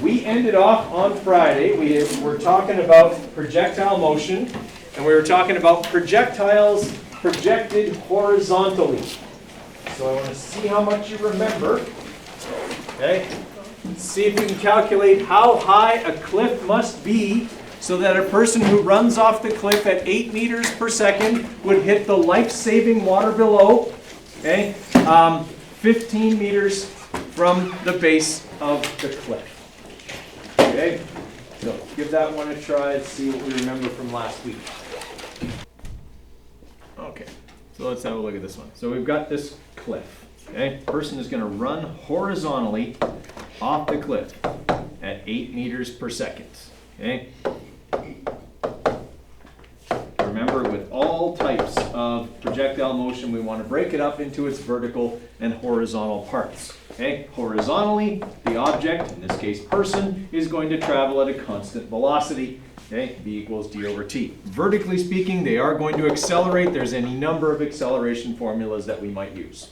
we ended off on Friday. We were talking about projectile motion, and we were talking about projectiles projected horizontally. So I want to see how much you remember. Okay? See if we can calculate how high a cliff must be so that a person who runs off the cliff at 8 meters per second would hit the life-saving water below. Okay? 15 meters from the base of the cliff. Okay? So give that one a try and see what we remember from last week. Okay, so let's have a look at this one. So we've got this cliff. Okay? Person is going to run horizontally off the cliff at 8 meters per second. Okay? Remember, with all types of projectile motion, we want to break it up into its vertical and horizontal parts. Okay? Horizontally, the object, in this case person, is going to travel at a constant velocity. Okay? V equals d over t. Vertically speaking, they are going to accelerate. There's any number of acceleration formulas that we might use.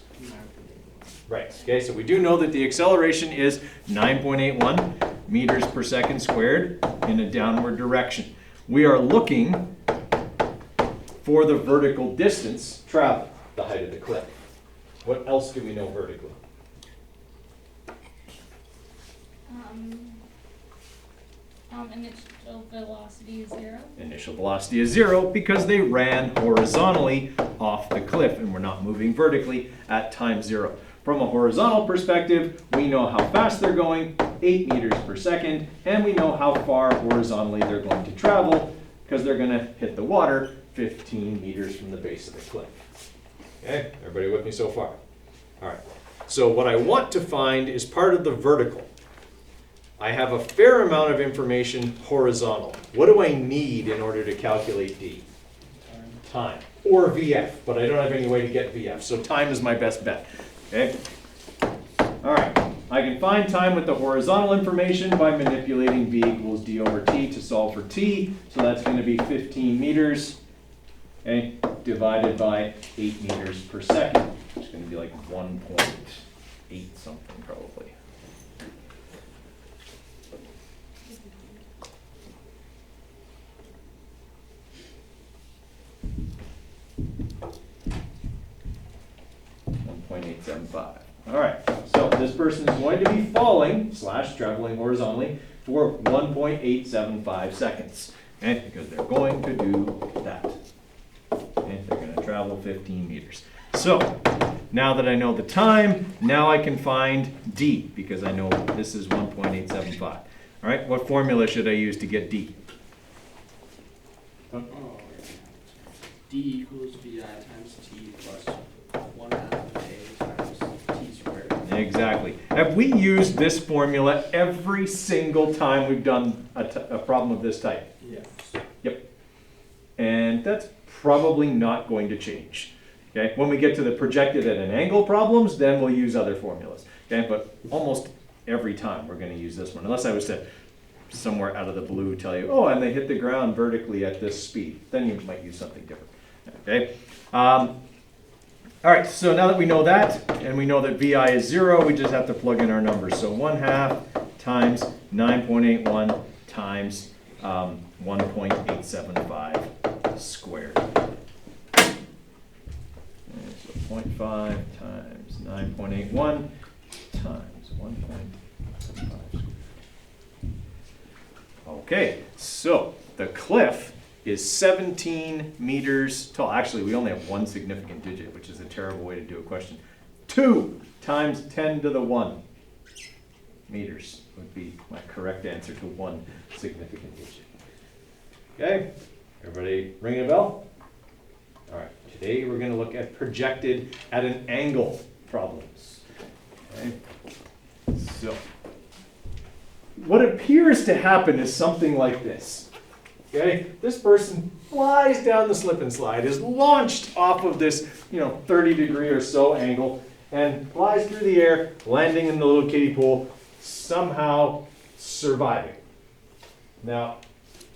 Right. Okay, so we do know that the acceleration is 9.81 meters per second squared in a downward direction. We are looking for the vertical distance traveled, the height of the cliff. What else do we know vertically? Initial velocity is 0. Initial velocity is 0 because they ran horizontally off the cliff and we're not moving vertically at time 0. From a horizontal perspective, we know how fast they're going, 8 meters per second, and we know how far horizontally they're going to travel because they're going to hit the water 15 meters from the base of the cliff. Okay, everybody with me so far? All right, so what I want to find is part of the vertical. I have a fair amount of information horizontal. What do I need in order to calculate D? Time. Or VF, but I don't have any way to get VF, so time is my best bet. Okay? All right, I can find time with the horizontal information by manipulating V equals d over t to solve for t. So that's going to be 15 meters, okay, divided by 8 meters per second, which is going to be like 1.8 something probably. All right, so this person is going to be falling / traveling horizontally for 1.875 seconds, okay, because they're going to do that. Okay, they're going to travel 15 meters. So now that I know the time, now I can find D because I know this is 1.875. All right, what formula should I use to get D? D equals VI times T plus 1/2 A times T squared. Exactly. Have we used this formula every single time we've done a problem of this type? Yes. Yep. And that's probably not going to change. Okay. When we get to the projected at an angle problems, then we'll use other formulas. Okay. But almost every time we're going to use this one, unless I was to somewhere out of the blue tell you, oh, and they hit the ground vertically at this speed. Then you might use something different. Okay. All right, so now that we know that, and we know that VI is 0, we just have to plug in our numbers. So 1/2 times 9.81 times 1.875 squared. Okay, so 0.5 times 9.81 times 1.875 squared. Okay, so the cliff is 17 meters tall. Actually, we only have one significant digit, which is a terrible way to do a question. 2 times 10 to the 1 meters would be my correct answer to one significant digit. Okay, everybody ringing a bell? All right, today we're going to look at projected at an angle problems. Okay, so what appears to happen is something like this. Okay, this person flies down the slip and slide, is launched off of this, 30-degree or so angle, and flies through the air, landing in the little kiddie pool, somehow surviving. Now,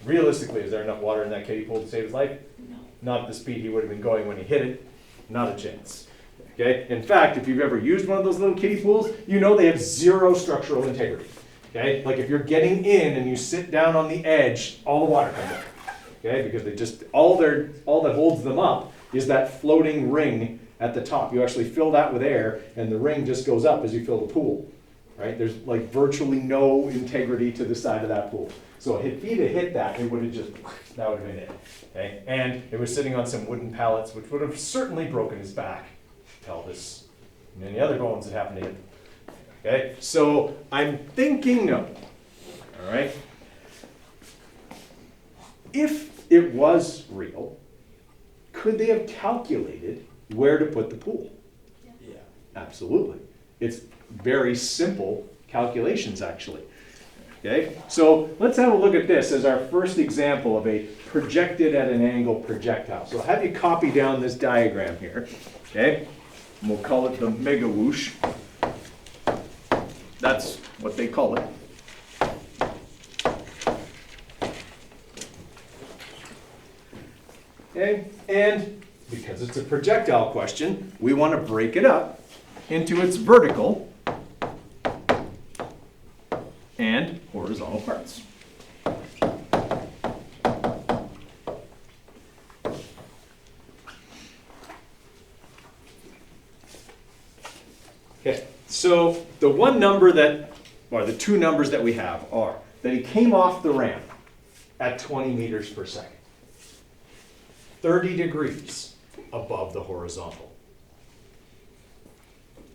realistically, is there enough water in that kiddie pool to save his life? No. Not at the speed he would have been going when he hit it. Not a chance. Okay? In fact, if you've ever used one of those little kiddie pools, you know they have 0 structural integrity. Okay, like if you're getting in and you sit down on the edge, all the water comes up. Okay, because they just, all that holds them up is that floating ring at the top. You actually fill that with air and the ring just goes up as you fill the pool. Right, there's like virtually no integrity to the side of that pool. So if he'd have hit that, it would have just, that would have been it. Okay, and it was sitting on some wooden pallets, which would have certainly broken his back, pelvis, and any other bones that happened to hit. Okay, so I'm thinking no. All right. If it was real, could they have calculated where to put the pool? Yeah. Absolutely. It's very simple calculations, actually. Okay, so let's have a look at this as our first example of a projected at an angle projectile. So I'll have you copy down this diagram here. Okay, and we'll call it the mega whoosh. That's what they call it. Okay, and because it's a projectile question, we want to break it up into its vertical and horizontal parts. Okay, so the one number that, or the two numbers that we have are that he came off the ramp at 20 meters per second, 30 degrees above the horizontal.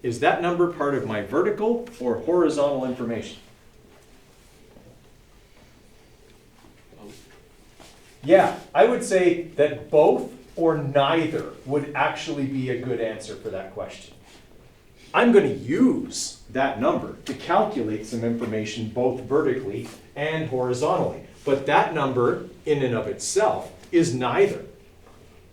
Is that number part of my vertical or horizontal information? Yeah, I would say that both or neither would actually be a good answer for that question. I'm going to use that number to calculate some information both vertically and horizontally. But that number in and of itself is neither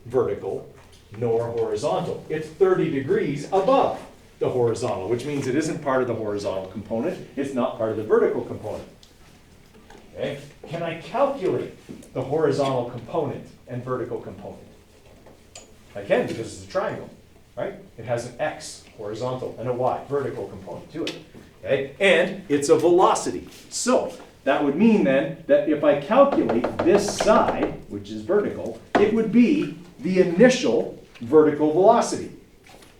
vertical nor horizontal. It's 30 degrees above the horizontal, which means it isn't part of the horizontal component. It's not part of the vertical component. Okay? Can I calculate the horizontal component and vertical component? I can, because it's a triangle, right? It has an X, horizontal, and a Y, vertical component to it. Okay? And it's a velocity. So that would mean then that if I calculate this side, which is vertical, it would be the initial vertical velocity.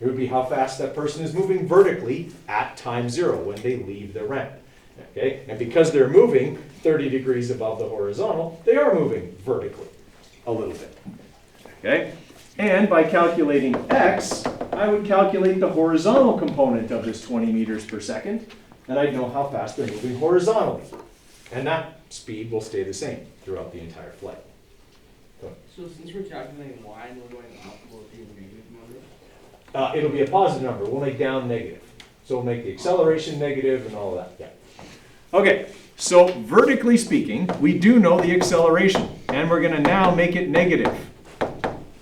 It would be how fast that person is moving vertically at time zero when they leave the ramp. Okay? And because they're moving 30 degrees above the horizontal, they are moving vertically a little bit. Okay? And by calculating x, I would calculate the horizontal component of this 20 meters per second, and I'd know how fast they're moving horizontally. And that speed will stay the same throughout the entire flight. So since we're calculating y and we're going up, will it be a negative number? It'll be a positive number. We'll make down negative. So we'll make the acceleration negative and all of that. Yeah. Okay, so vertically speaking, we do know the acceleration, and we're going to now make it negative.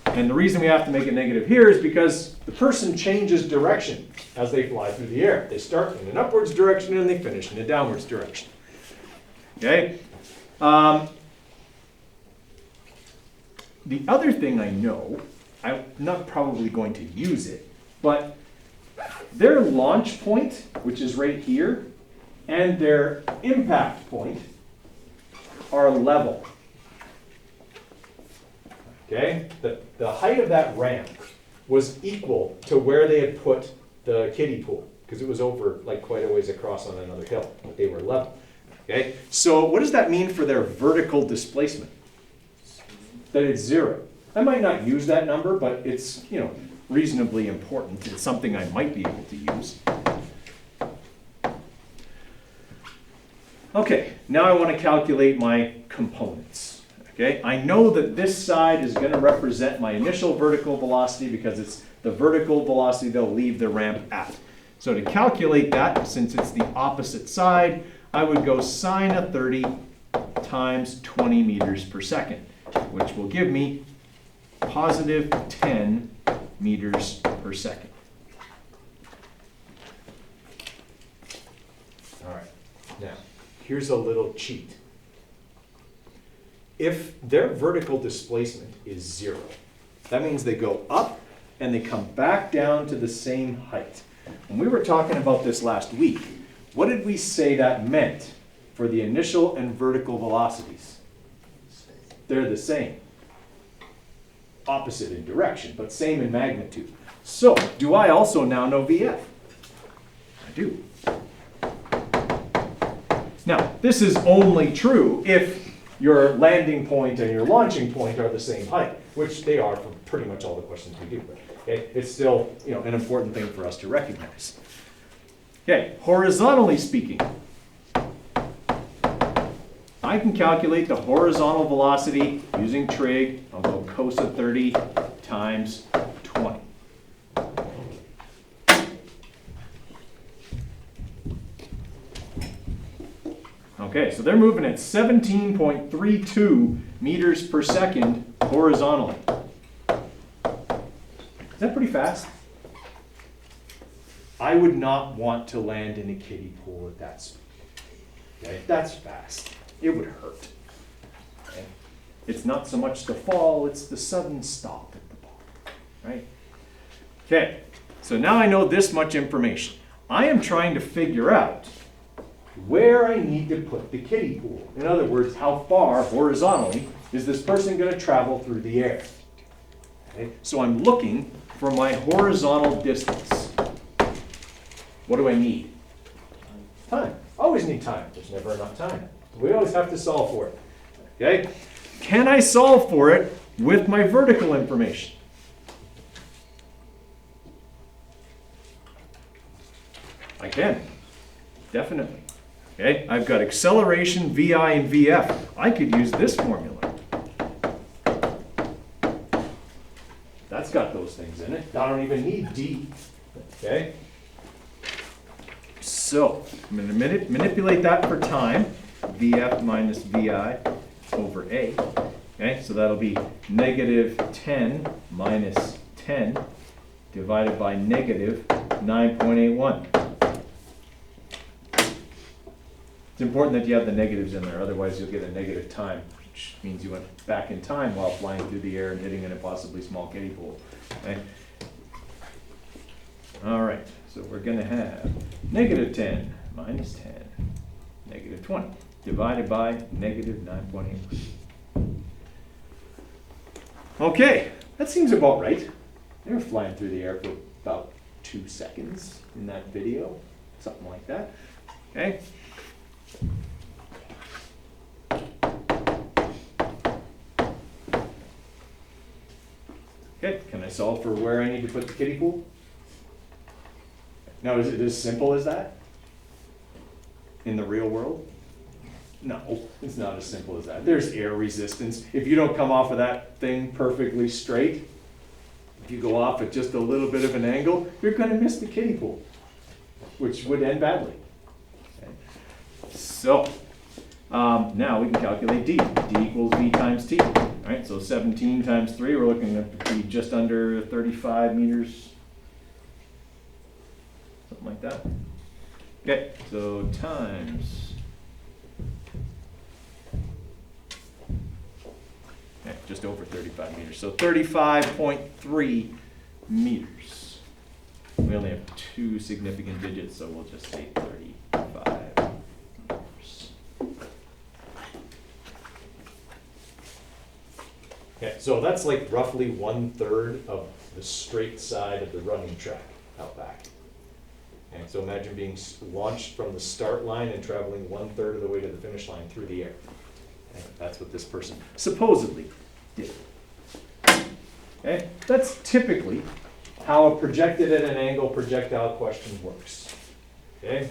And the reason we have to make it negative here is because the person changes direction as they fly through the air. They start in an upwards direction and they finish in a downwards direction. Okay? The other thing I know, I'm not probably going to use it, but their launch point, which is right here, and their impact point are level. Okay? The height of that ramp was equal to where they had put the kiddie pool, because it was over like quite a ways across on another hill, but they were level. Okay? So what does that mean for their vertical displacement? That it's 0. I might not use that number, but it's, you know, reasonably important. It's something I might be able to use. Okay, now I want to calculate my components. Okay, I know that this side is going to represent my initial vertical velocity because it's the vertical velocity they'll leave the ramp at. So to calculate that, since it's the opposite side, I would go sine of 30 times 20 meters per second, which will give me positive 10 meters per second. All right, now here's a little cheat. If their vertical displacement is 0, that means they go up and they come back down to the same height. When we were talking about this last week, what did we say that meant for the initial and vertical velocities? They're the same. Opposite in direction, but same in magnitude. So, do I also now know VF? I do. Now, this is only true if your landing point and your launching point are the same height, which they are for pretty much all the questions we do. But, okay, it's still, an important thing for us to recognize. Okay, horizontally speaking, I can calculate the horizontal velocity using trig. I'll go cos of 30 times 20. Okay, so they're moving at 17.32 meters per second horizontally. Is that pretty fast? I would not want to land in a kiddie pool at that speed. Okay, that's fast. It would hurt. Okay? It's not so much the fall, it's the sudden stop at the bottom. Right? Okay, so now I know this much information. I am trying to figure out where I need to put the kiddie pool. In other words, how far horizontally is this person going to travel through the air? Okay? So I'm looking for my horizontal distance. What do I need? Time. Always need time. There's never enough time. We always have to solve for it. Okay? Can I solve for it with my vertical information? I can. Definitely. Okay? I've got acceleration, VI, and VF. I could use this formula. That's got those things in it. I don't even need D. Okay? So, I'm going to manipulate that for time. VF minus VI over A. Okay, so that'll be negative 10 minus 10 divided by negative 9.81. It's important that you have the negatives in there, otherwise you'll get a negative time, which means you went back in time while flying through the air and hitting an impossibly small kiddie pool. Okay? All right, so we're going to have negative 10 minus 10, negative 20, divided by negative 9.81. Okay, that seems about right. They were flying through the air for about 2 seconds in that video, something like that. Okay. Okay, can I solve for where I need to put the kiddie pool? Now, is it as simple as that? In the real world? No, it's not as simple as that. There's air resistance. If you don't come off of that thing perfectly straight, if you go off at just a little bit of an angle, you're going to miss the kiddie pool, which would end badly. Okay. So, now we can calculate D. D equals V times T. All right, so 17 times 3, we're looking at be just under 35 meters. Something like that. Okay, so times. Okay, just over 35 meters. So 35.3 meters. We only have 2 significant digits, so we'll just say 35 meters. Okay, so that's like roughly 1/3 of the straight side of the running track out back. And so imagine being launched from the start line and traveling 1/3 of the way to the finish line through the air. And that's what this person supposedly did. Okay, that's typically how a projected at an angle projectile question works. Okay,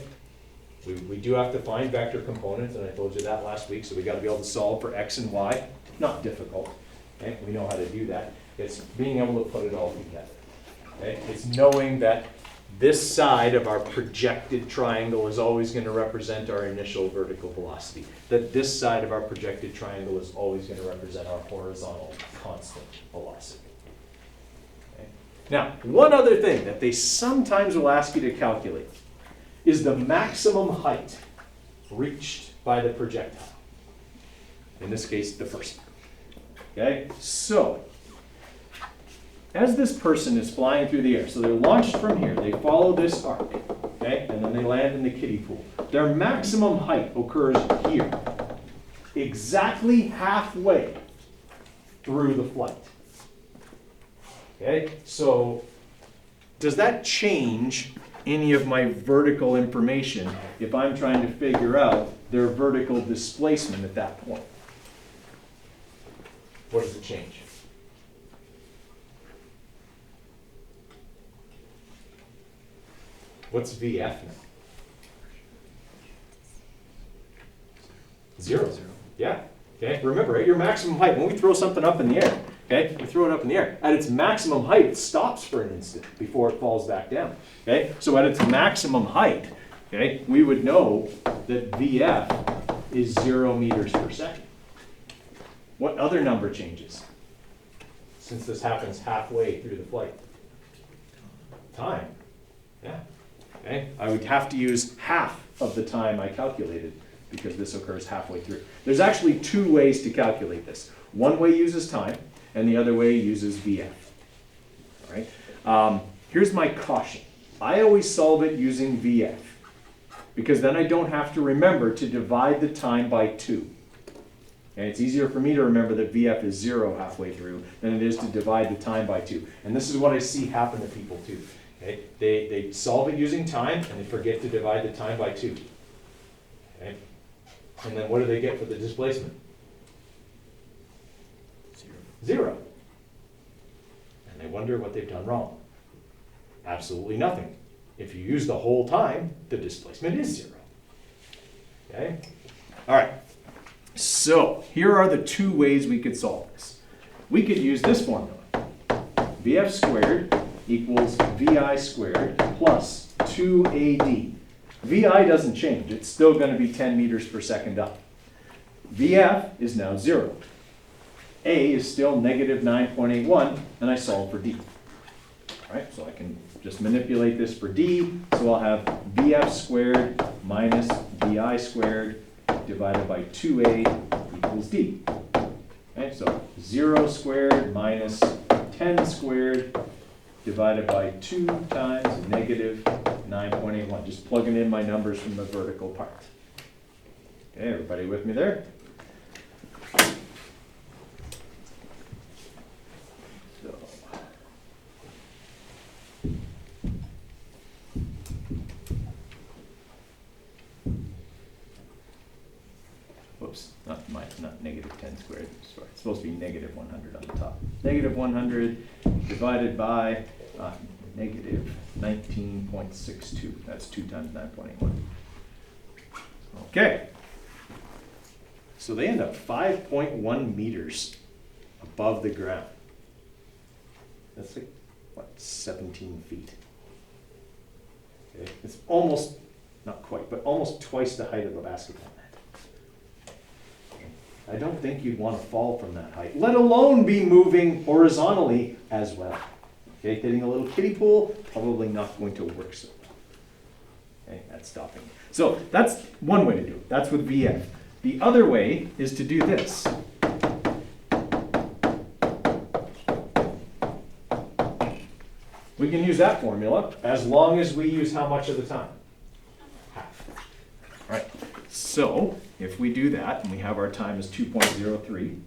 we do have to find vector components, and I told you that last week, so we got to be able to solve for x and y. Not difficult. Okay, we know how to do that. It's being able to put it all together. Okay, it's knowing that this side of our projected triangle is always going to represent our initial vertical velocity. That this side of our projected triangle is always going to represent our horizontal constant velocity. Okay. Now, one other thing that they sometimes will ask you to calculate is the maximum height reached by the projectile. In this case, the first one. Okay, so as this person is flying through the air, so they're launched from here, they follow this arc. okay? And then they land in the kiddie pool. Their maximum height occurs here, exactly halfway through the flight. Okay, so does that change any of my vertical information if I'm trying to figure out their vertical displacement at that point? What does it change? What's VF now? 0. Yeah. Okay. Remember, at your maximum height, when we throw something up in the air, okay, we throw it up in the air. At its maximum height, it stops for an instant before it falls back down. Okay. So at its maximum height, okay, we would know that VF is 0 meters per second. What other number changes? Since this happens halfway through the flight. Time. Yeah. Okay. I would have to use half of the time I calculated because this occurs halfway through. There's actually 2 ways to calculate this. One way uses time, and the other way uses VF. All right. Here's my caution. I always solve it using VF because then I don't have to remember to divide the time by 2. And it's easier for me to remember that VF is 0 halfway through than it is to divide the time by 2. And this is what I see happen to people too. Okay? They solve it using time and they forget to divide the time by 2. Okay? And then what do they get for the displacement? 0. And they wonder what they've done wrong. Absolutely nothing. If you use the whole time, the displacement is 0. Okay? All right. So here are the 2 ways we could solve this. We could use this formula. VF squared equals VI squared plus 2AD. VI doesn't change. It's still going to be 10 meters per second up. VF is now 0. A is still negative 9.81, and I solve for D. All right, so I can just manipulate this for D. So I'll have VF squared minus VI squared divided by 2A equals D. Okay, so 0 squared minus 10 squared divided by 2 times negative 9.81. Just plugging in my numbers from the vertical part. Okay, everybody with me there? So, whoops, not negative 10 squared. Sorry, it's supposed to be negative 100 on the top. Negative 100 divided by negative 19.62. That's 2 times 9.81. Okay. So they end up 5.1 meters above the ground. That's like, what, 17 feet? Okay. It's almost, not quite, but almost twice the height of a basketball net. I don't think you'd want to fall from that height, let alone be moving horizontally as well. Okay, hitting a little kiddie pool, probably not going to work so well. Okay, that's stopping. So that's one way to do it. That's with VF. The other way is to do this. We can use that formula as long as we use how much of the time? Half. All right. So if we do that and we have our time as 2.03,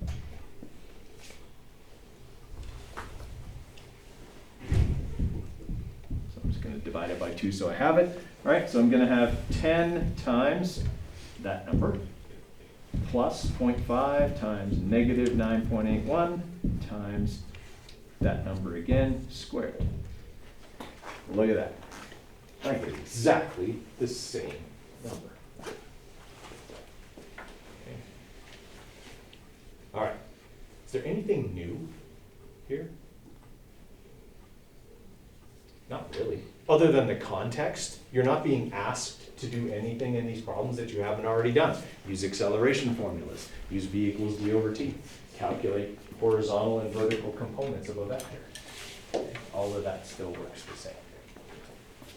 divide it by 2 so I have it. All right, so I'm going to have 10 times that number plus 0.5 times negative 9.81 times that number again squared. Look at that. I get exactly the same number. Okay. All right. Is there anything new here? Not really. Other than the context, you're not being asked to do anything in these problems that you haven't already done. Use acceleration formulas. Use V equals D over T. Calculate horizontal and vertical components of a vector. All of that still works the same.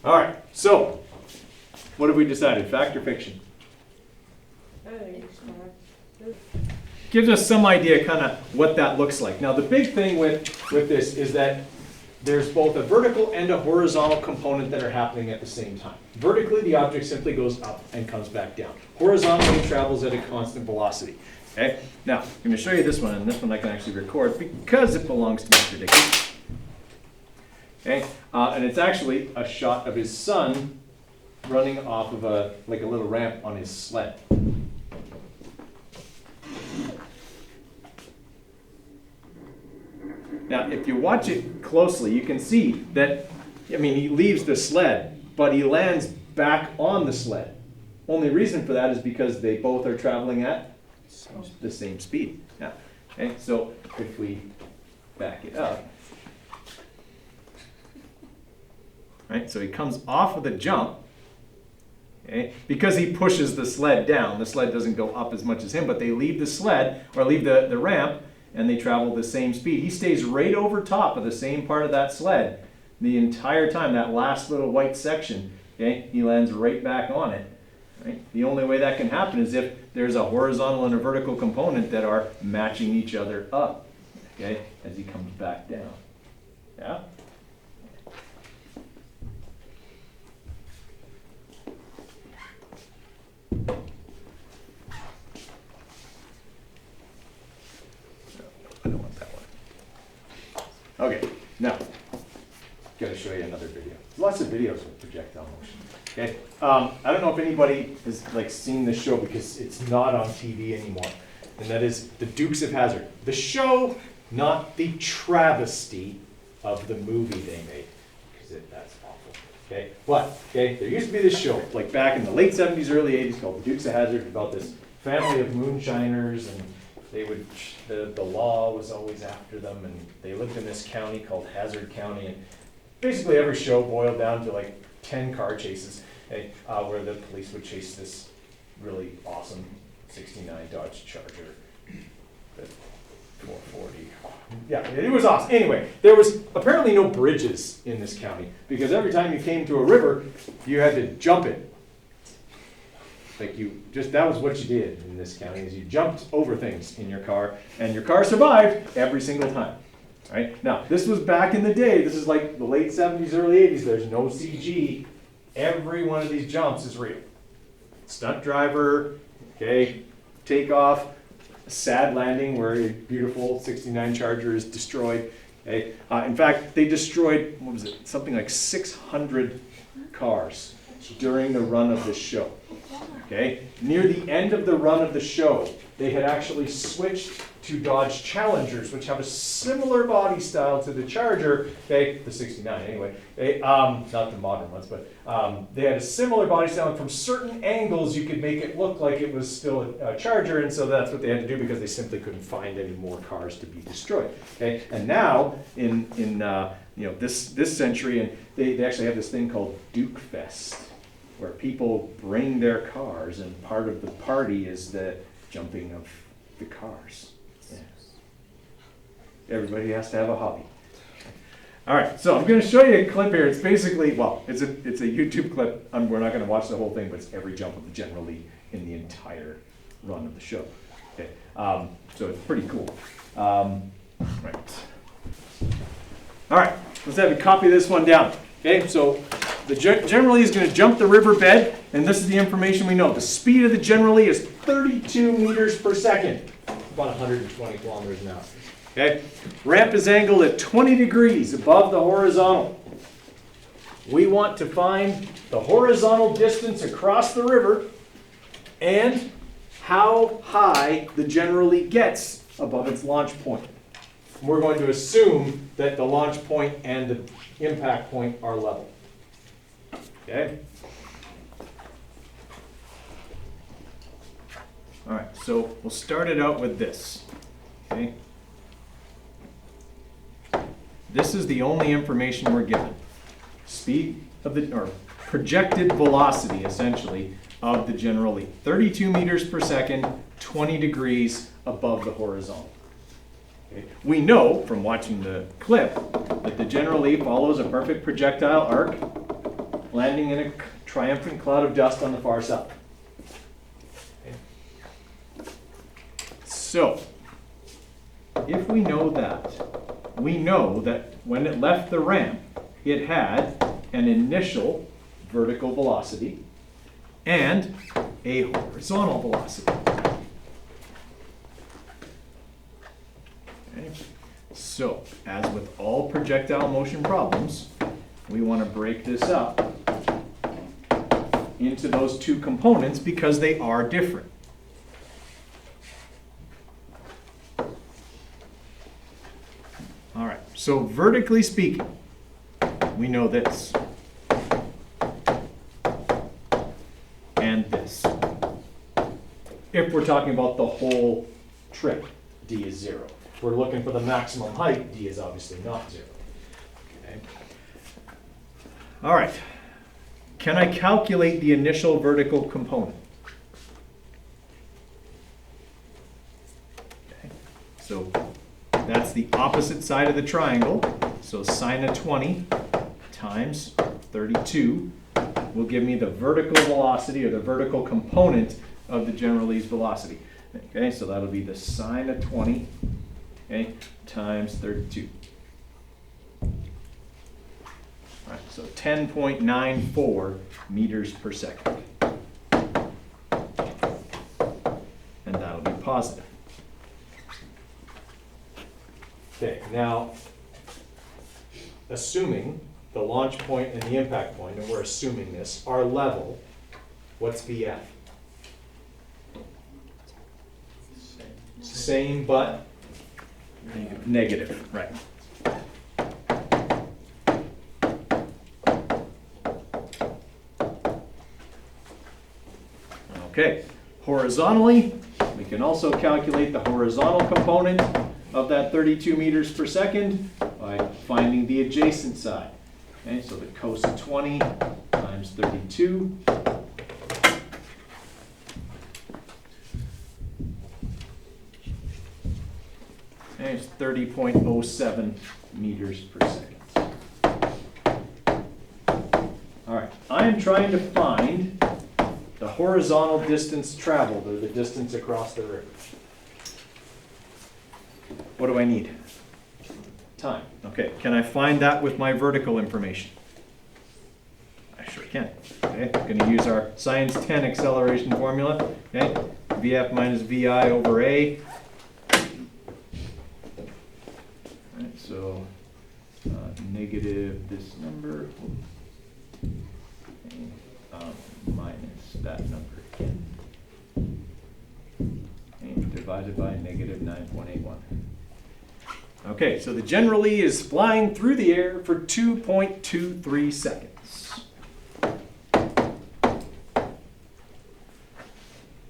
All right, so what have we decided? Fact or fiction? Gives us some idea kind of what that looks like. Now the big thing with this is that there's both a vertical and a horizontal component that are happening at the same time. Vertically, the object simply goes up and comes back down. Horizontally, it travels at a constant velocity. Okay? Now, I'm going to show you this one, and this one I can actually record because it belongs to Mr. Dickey. Okay? And it's actually a shot of his son running off of a little ramp on his sled. Now, if you watch it closely, you can see that, I mean, he leaves the sled, but he lands back on the sled. Only reason for that is because they both are traveling at the same speed. Yeah. Okay, so if we back it up, right, so he comes off of the jump, okay, because he pushes the sled down. The sled doesn't go up as much as him, but they leave the sled, or leave the ramp, and they travel the same speed. He stays right over top of the same part of that sled the entire time, that last little white section, okay? He lands right back on it, right? The only way that can happen is if there's a horizontal and a vertical component that are matching each other up, okay, as he comes back down. Yeah? I don't want that one. Okay, now, gotta show you another video. There's lots of videos with projectile motion. Okay, I don't know if anybody has seen this show because it's not on TV anymore, and that is the Dukes of Hazzard. The show, not the travesty of the movie they made, because that's awful. Okay, but okay, there used to be this show like back in the late 70s, early 80s called the Dukes of Hazzard, about this family of moonshiners, and they would, the law was always after them, and they lived in this county called Hazard County, and basically every show boiled down to like 10 car chases, where the police would chase this really awesome 69 Dodge Charger, the 440. Yeah, it was awesome. Anyway, there was apparently no bridges in this county, because every time you came to a river, you had to jump it. Like that was what you did in this county, is you jumped over things in your car, and your car survived every single time. Right? Now, this was back in the day. This is like the late 70s, early 80s. There's no CG. Every one of these jumps is real. Stunt driver, okay, takeoff, a sad landing where a beautiful 69 Charger is destroyed. Okay? In fact, they destroyed, what was it, something like 600 cars during the run of this show. Okay? Near the end of the run of the show, they had actually switched to Dodge Challengers, which have a similar body style to the Charger, okay, the 69 anyway, not the modern ones, but they had a similar body style, and from certain angles you could make it look like it was still a Charger, and so that's what they had to do because they simply couldn't find any more cars to be destroyed. Okay, and now in this century, and they actually have this thing called Duke Fest, where people bring their cars, and part of the party is the jumping of the cars. Yeah. Everybody has to have a hobby. All right, so I'm going to show you a clip here. It's basically, well, it's a YouTube clip. We're not going to watch the whole thing, but it's every jump of the General Lee in the entire run of the show. Okay, so it's pretty cool. Right. All right, let's have you copy this one down. Okay, so the General Lee is going to jump the riverbed, and this is the information we know. The speed of the General Lee is 32 meters per second, about 120 kilometers an hour. Okay, ramp is angled at 20 degrees above the horizontal. We want to find the horizontal distance across the river and how high the General Lee gets above its launch point. We're going to assume that the launch point and the impact point are level. Okay? All right, so we'll start it out with this. Okay? This is the only information we're given. Speed of the, or projected velocity, essentially, of the General Lee. 32 meters per second, 20 degrees above the horizontal. Okay. We know from watching the clip that the General Lee follows a perfect projectile arc, landing in a triumphant cloud of dust on the far south. Okay. So, if we know that, we know that when it left the ramp, it had an initial vertical velocity and a horizontal velocity. Okay. So, as with all projectile motion problems, we want to break this up into those two components because they are different. All right, so vertically speaking, we know this and this. If we're talking about the whole trip, d is 0. If we're looking for the maximum height, d is obviously not 0. Okay. All right, can I calculate the initial vertical component? Okay. So that's the opposite side of the triangle. So sine of 20 times 32 will give me the vertical velocity or the vertical component of the general ease velocity. Okay, so that'll be the sine of 20, okay, times 32. All right, so 10.94 meters per second. And that'll be positive. Okay, now, assuming the launch point and the impact point, and we're assuming this, are level, what's VF? Same but negative, right. Okay, horizontally, we can also calculate the horizontal component of that 32 meters per second by finding the adjacent side. Okay, so the cos of 20 times 32. And it's 30.07 meters per second. All right, I am trying to find the horizontal distance traveled, or the distance across the river. What do I need? Time. Okay, can I find that with my vertical information? I sure can. Okay, I'm going to use our Science 10 acceleration formula. Okay, VF minus VI over A. All right, so negative this number okay, minus that number again. Okay, divided by negative 9.81. Okay, so the general E is flying through the air for 2.23 seconds.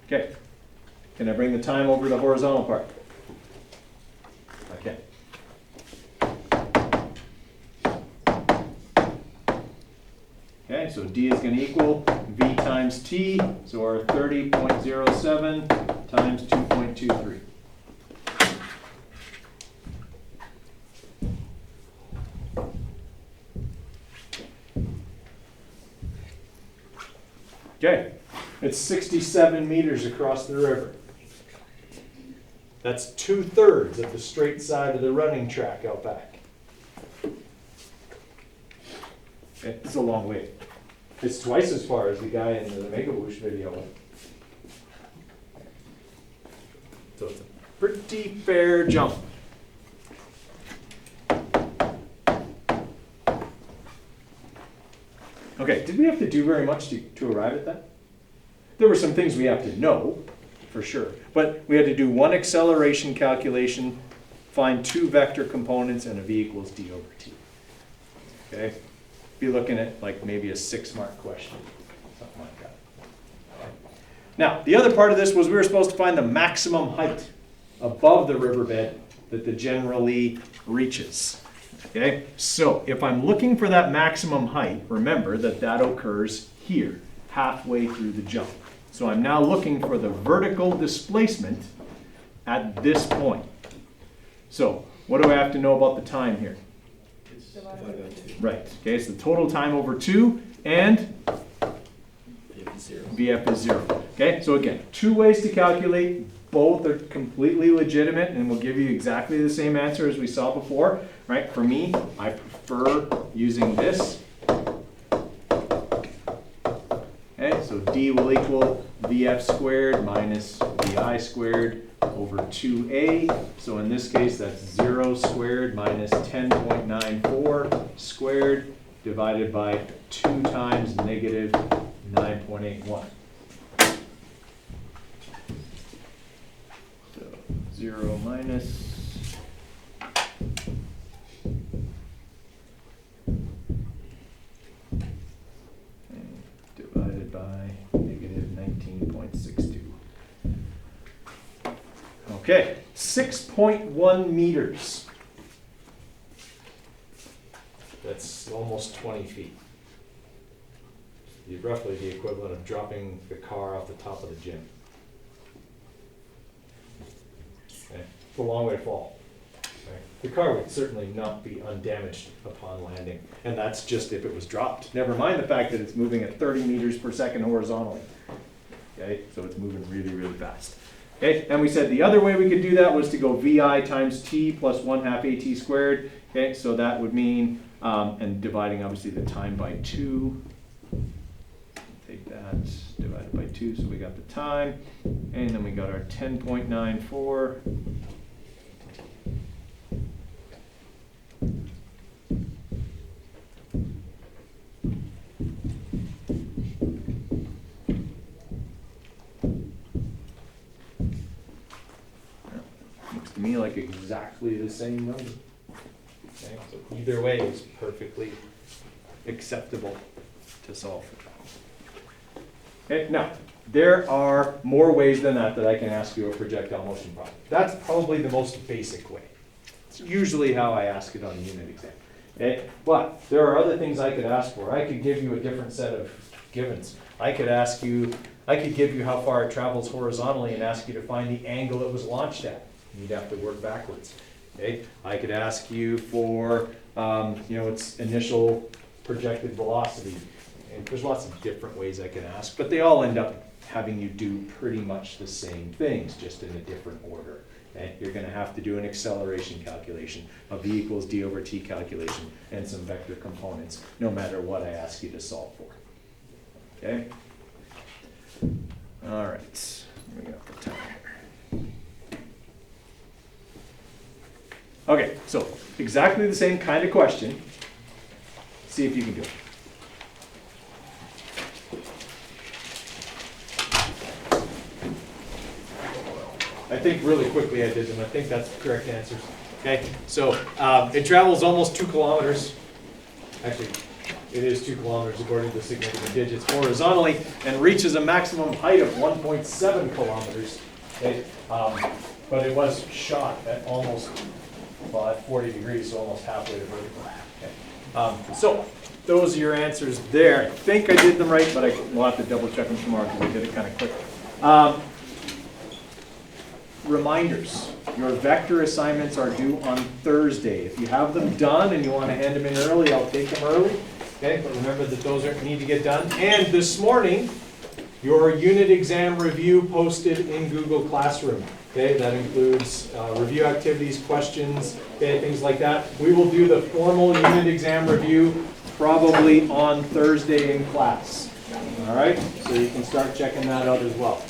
Okay, can I bring the time over to the horizontal part? Okay. Okay, so D is going to equal V times T, so our 30.07 times 2.23. Okay, it's 67 meters across the river. That's 2/3 of the straight side of the running track out back. Okay, it's a long way. It's twice as far as the guy in the Mega Whoosh video went. So it's a pretty fair jump. Okay, did we have to do very much to arrive at that? There were some things we have to know, for sure. But we had to do one acceleration calculation, find two vector components, and a V equals D over T. Okay? Be looking at like maybe a 6-mark question, something like that. Okay. Now, the other part of this was we were supposed to find the maximum height above the riverbed that the general E reaches. Okay, so if I'm looking for that maximum height, remember that that occurs here, halfway through the jump. So I'm now looking for the vertical displacement at this point. So what do I have to know about the time here? Divided by 2. Right, okay, so the total time over 2 and is 0. VF is 0. Okay, so again, two ways to calculate. Both are completely legitimate and will give you exactly the same answer as we saw before. Right? For me, I prefer using this. Okay, so D will equal VF squared minus VI squared over 2A. So in this case, that's 0 squared minus 10.94 squared divided by 2 times negative 9.81. So 0 minus divided by negative 19.62. Okay, 6.1 meters. That's almost 20 feet. Roughly the equivalent of dropping the car off the top of the gym. Okay. It's a long way to fall. Okay. The car would certainly not be undamaged upon landing, and that's just if it was dropped. Never mind the fact that it's moving at 30 meters per second horizontally. Okay, so it's moving really, really fast. Okay, and we said the other way we could do that was to go VI times T plus 1/2 AT squared. Okay, so that would mean, and dividing obviously the time by 2. Take that, divided by 2, so we got the time, and then we got our 10.94. Looks to me like exactly the same number. Okay, so either way is perfectly acceptable to solve for. Okay, now, there are more ways than that I can ask you a projectile motion problem. That's probably the most basic way. It's usually how I ask it on a unit exam. Okay, but there are other things I could ask for. I could give you a different set of givens. I could give you how far it travels horizontally and ask you to find the angle it was launched at. You'd have to work backwards. Okay, I could ask you for its initial projected velocity. And there's lots of different ways I can ask, but they all end up having you do pretty much the same things, just in a different order. Okay? You're going to have to do an acceleration calculation, a v equals d over t calculation, and some vector components, no matter what I ask you to solve for. Okay? All right. We got the time here. Okay, so exactly the same kind of question. See if you can do it. I think really quickly I did them. I think that's the correct answers. Okay, so it travels almost 2 kilometers. Actually, it is 2 kilometers according to the significant digits horizontally, and reaches a maximum height of 1.7 kilometers. Okay, but it was shot at almost, well, at 40 degrees, so almost halfway to vertical. Okay. So those are your answers there. I think I did them right, but we'll have to double check them tomorrow because I did it kind of quick. Reminders, your vector assignments are due on Thursday. If you have them done and you want to hand them in early, I'll take them early. Okay, but remember that those need to get done. And this morning, your unit exam review posted in Google Classroom. Okay, that includes review activities, questions, okay, things like that. We will do the formal unit exam review probably on Thursday in class. All right, so you can start checking that out as well.